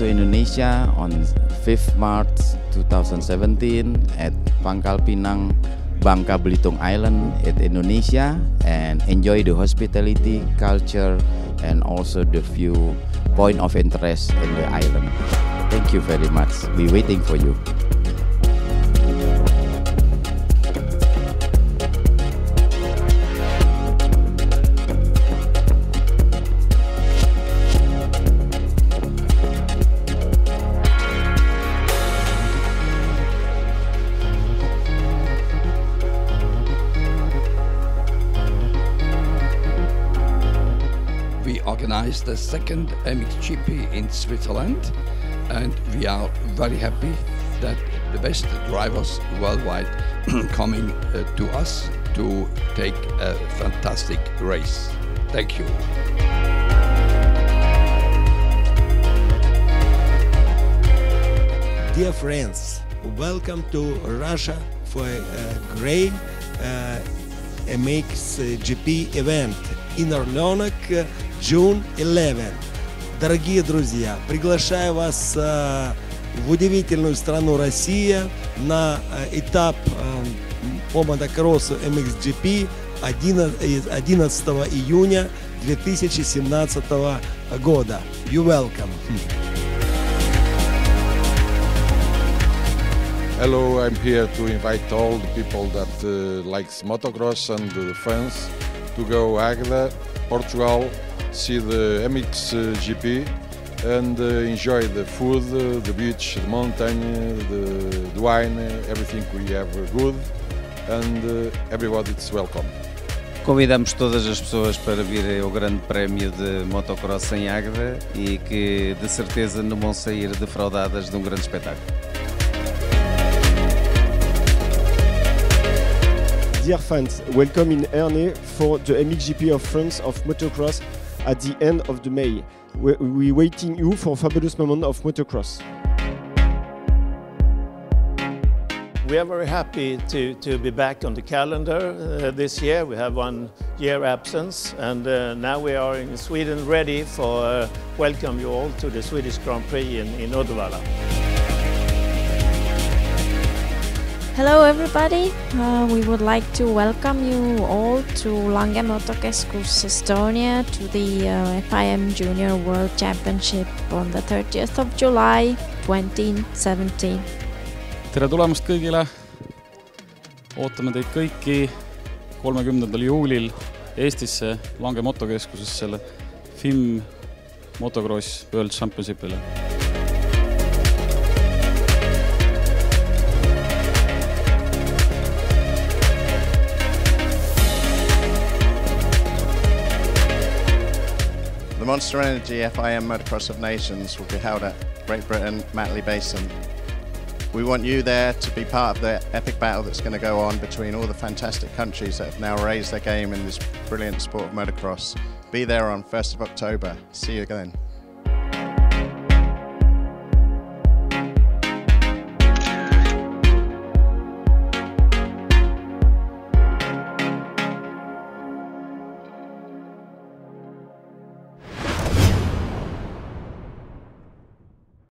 Indonesia on 5th March 2017 at Pangkal Pinang, Bangka Belitung Island at Indonesia, and enjoy the hospitality, culture, and also the few point of interest in the island. Thank you very much. We're waiting for you. We organized the second MXGP in Switzerland, and we are very happy that the best drivers worldwide coming to us to take a fantastic race. Thank you. Dear friends, welcome to Russia for a great MXGP event in Orlenok, June 11. Дорогие друзья, приглашаю вас в удивительную страну Россия на этап по мотокроссу MXGP 11 июня 2017 года. You're welcome. Hello, I'm here to invite all the people that likes motocross and the fans to go Águeda, Portugal, see the MXGP and enjoy the food, the beach, the mountain, the wine, everything we have good, and everybody is welcome. Convidamos todas as pessoas para virem ao Grande Prémio de Motocross em Águeda e que de certeza não vão sair defraudadas de um grande espetáculo. Dear fans, welcome in Ernée for the MXGP of France of motocross at the end of the May. We're waiting you for a fabulous moment of motocross. We are very happy to be back on the calendar this year. We have 1 year absence, and now we are in Sweden ready for welcome you all to the Swedish Grand Prix in Uddevalla. Hello everybody, we would like to welcome you all to Lange Motokeskus Estonia to the FIM Junior World Championship on the 30th of July 2017. Tere tulemast kõigile! Ootame teid kõiki 30. juulil Eestisse Lange Motokeskusesse FIM Motocross World Championshipile. The Monster Energy FIM Motocross of Nations will be held at Great Britain, Matley Basin. We want you there to be part of the epic battle that's going to go on between all the fantastic countries that have now raised their game in this brilliant sport of motocross. Be there on 1st of October. See you again.